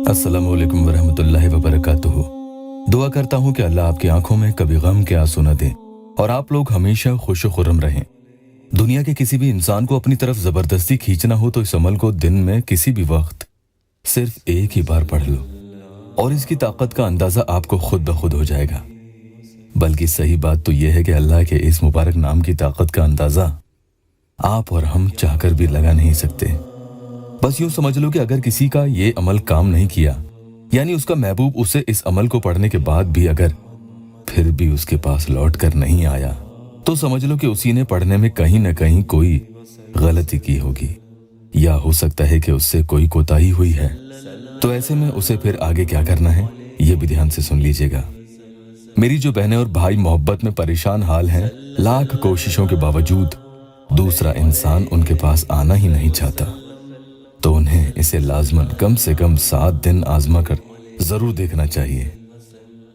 अस्सलामु अलैकुम वरहमतुल्लाहि वबरकातुहू। दुआ करता हूँ कि अल्लाह आपकी आंखों में कभी गम के आंसू न दे और आप लोग हमेशा खुश खुर्रम रहें। दुनिया के किसी भी इंसान को अपनी तरफ जबरदस्ती खींचना हो तो इस अमल को दिन में किसी भी वक्त सिर्फ एक ही बार पढ़ लो और इसकी ताकत का अंदाजा आपको खुद ब खुद हो जाएगा। बल्कि सही बात तो यह है कि अल्लाह के इस मुबारक नाम की ताकत का अंदाजा आप और हम चाहकर भी लगा नहीं सकते। बस यूं समझ लो कि अगर किसी का ये अमल काम नहीं किया, यानी उसका महबूब उसे इस अमल को पढ़ने के बाद भी अगर फिर भी उसके पास लौट कर नहीं आया, तो समझ लो कि उसी ने पढ़ने में कहीं न कहीं कोई गलती की होगी, या हो सकता है कि उससे कोई कोताही हुई है। तो ऐसे में उसे फिर आगे क्या करना है, ये भी ध्यान से सुन लीजिएगा। मेरी जो बहनें और भाई मोहब्बत में परेशान हाल हैं, लाख कोशिशों के बावजूद दूसरा इंसान उनके पास आना ही नहीं चाहता, तो उन्हें इसे लाजमन कम से कम 7 दिन आजमा कर जरूर देखना चाहिए।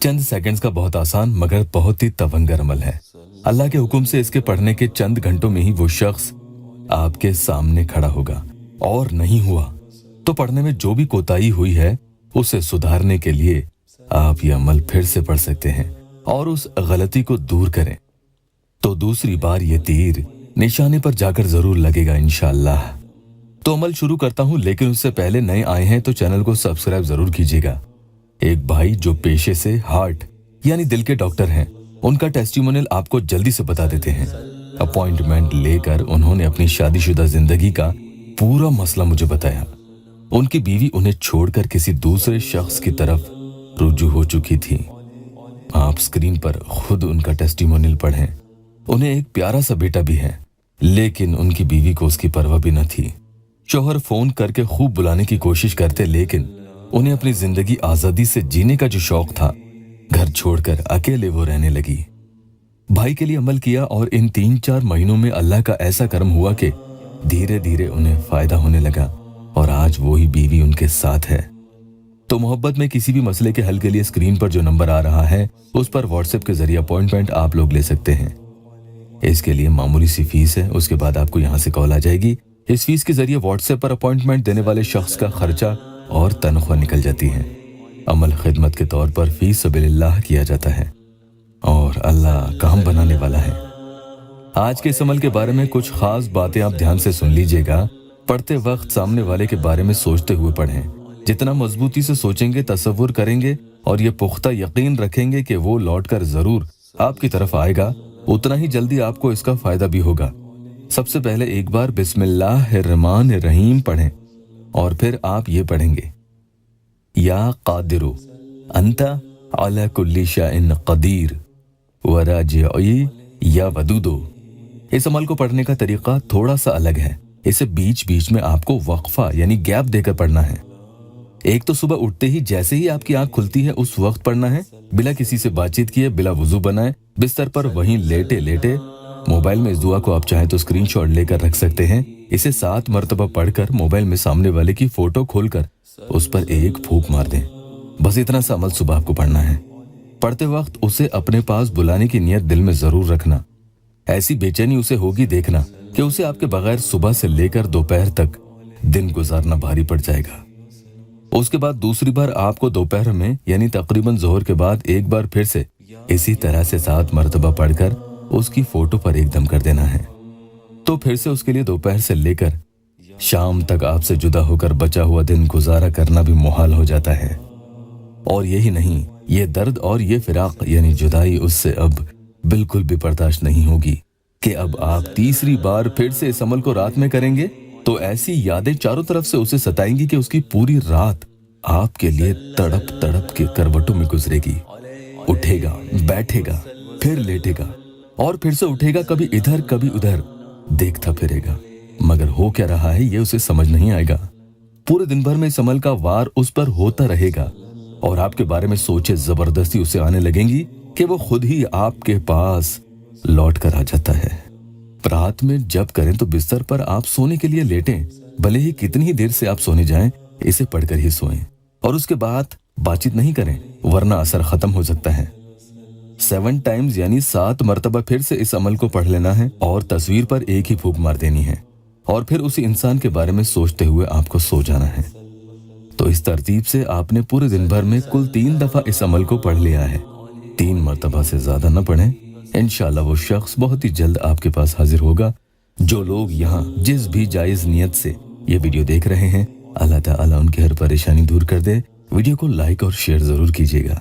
चंद सेकंड्स का बहुत आसान मगर बहुत ही तवंगर अमल है। अल्लाह के हुक्म से इसके पढ़ने के चंद घंटों में ही वो शख्स आपके सामने खड़ा होगा, और नहीं हुआ तो पढ़ने में जो भी कोताही हुई है उसे सुधारने के लिए आप ये अमल फिर से पढ़ सकते हैं और उस गलती को दूर करें तो दूसरी बार ये तीर निशाने पर जाकर जरूर लगेगा इंशाअल्लाह। तो अमल शुरू करता हूं, लेकिन उससे पहले नए आए हैं तो चैनल को सब्सक्राइब जरूर कीजिएगा। एक भाई जो पेशे से हार्ट यानी दिल के डॉक्टर हैं, उनका टेस्टिमोनियल आपको जल्दी से बता देते हैं। अपॉइंटमेंट लेकर उन्होंने अपनी शादीशुदा जिंदगी का पूरा मसला मुझे बताया। उनकी बीवी उन्हें छोड़कर किसी दूसरे शख्स की तरफ रुजू हो चुकी थी। आप स्क्रीन पर खुद उनका टेस्टिमोनियल पढ़ें। उन्हें एक प्यारा सा बेटा भी है, लेकिन उनकी बीवी को उसकी परवाह भी न थी। शौहर फोन करके खूब बुलाने की कोशिश करते, लेकिन उन्हें अपनी जिंदगी आजादी से जीने का जो शौक था, घर छोड़कर अकेले वो रहने लगी। भाई के लिए अमल किया और इन 3-4 महीनों में अल्लाह का ऐसा करम हुआ कि धीरे धीरे उन्हें फायदा होने लगा और आज वो ही बीवी उनके साथ है। तो मोहब्बत में किसी भी मसले के हल के लिए स्क्रीन पर जो नंबर आ रहा है उस पर व्हाट्सएप के जरिए अपॉइंटमेंट आप लोग ले सकते हैं। इसके लिए मामूली सी फीस है, उसके बाद आपको यहाँ से कॉल आ जाएगी। इस फीस के जरिए व्हाट्सएप पर अपॉइंटमेंट देने वाले शख्स का खर्चा और तनख्वाह निकल जाती है। अमल खिदमत के तौर पर फीस सबीलिल्लाह किया जाता है और अल्लाह काम बनाने वाला है। आज के इस अमल के बारे में कुछ खास बातें आप ध्यान से सुन लीजिएगा। पढ़ते वक्त सामने वाले के बारे में सोचते हुए पढ़ें। जितना मजबूती से सोचेंगे, तसव्वुर करेंगे और ये पुख्ता यकीन रखेंगे कि वो लौटकर जरूर आपकी तरफ आएगा, उतना ही जल्दी आपको इसका फायदा भी होगा। सबसे पहले एक बार बिस्मिल्लाहिर्रहमानिर्रहीम पढ़ें और फिर आप ये पढ़ेंगे, या कादिरु अंता अला कुल्ली शाइन कदीर व राजिई या वदूदो। इस अमल को पढ़ने का तरीका थोड़ा सा अलग है। इसे बीच बीच में आपको वक्फा यानी गैप देकर पढ़ना है। एक तो सुबह उठते ही जैसे ही आपकी आंख खुलती है उस वक्त पढ़ना है, बिना किसी से बातचीत किए, बिला वुजू बनाए, बिस्तर पर वहीं लेटे लेटे। मोबाइल में इस दुआ को आप चाहें तो स्क्रीनशॉट लेकर रख सकते हैं। इसे 7 मरतबा पढ़कर मोबाइल में सामने वाले की फोटो खोलकर उस पर एक फूंक मार दें। बस इतना सा अमल सुबह आपको पढ़ना है। पढ़ते वक्त उसे अपने पास बुलाने की नियत दिल में जरूर रखना। ऐसी बेचैनी उसे होगी देखना कि उसे आपके बगैर सुबह से लेकर दोपहर तक दिन गुजारना भारी पड़ जाएगा। उसके बाद दूसरी बार आपको दोपहर में यानी तकरीबन जोहर के बाद एक बार फिर से इसी तरह से 7 मरतबा पढ़कर उसकी फोटो पर एकदम कर देना है। तो फिर से उसके लिए दोपहर से लेकर शाम तक आपसे जुदा होकर बचा हुआ दिन गुजारा करना भी मुहाल हो जाता है। और यही नहीं, ये दर्द और ये फिराक यानी जुदाई उससे अब बिल्कुल भी बर्दाश्त नहीं होगी कि अब आप तीसरी बार फिर से इस अमल को रात में करेंगे तो ऐसी यादें चारों तरफ से उसे सताएंगी कि उसकी पूरी रात आपके लिए तड़प तड़प के करवटों में गुजरेगी। उठेगा, बैठेगा, फिर लेटेगा और फिर से उठेगा, कभी इधर कभी उधर देखता फिरेगा, मगर हो क्या रहा है ये उसे समझ नहीं आएगा। पूरे दिन भर में इस अमल का वार उस पर होता रहेगा और आपके बारे में सोचे जबरदस्ती उसे आने लगेंगी कि वो खुद ही आपके पास लौट कर आ जाता है। रात में जब करें तो बिस्तर पर आप सोने के लिए लेटें, भले ही कितनी ही देर से आप सोने जाएं, इसे पढ़कर ही सोएं और उसके बाद बातचीत नहीं करें, वरना असर खत्म हो सकता है। 7 टाइम्स यानी 7 मरतबा फिर से इस अमल को पढ़ लेना है और तस्वीर पर एक ही फूंक मार देनी है। और फिर उसी इंसान के बारे में सोचते हुए आपको सो जाना है। तो इस तरतीब से आपने पूरे दिन भर में कुल 3 दफा इस अमल को पढ़ लिया है। 3 मर्तबा से ज्यादा न पढ़ें। इंशाअल्लाह वो शख्स बहुत ही जल्द आपके पास हाजिर होगा। जो लोग यहाँ जिस भी जायज नियत से ये वीडियो देख रहे हैं, अल्लाह ताला उनकी हर परेशानी दूर कर दे। वीडियो को लाइक और शेयर जरूर कीजिएगा।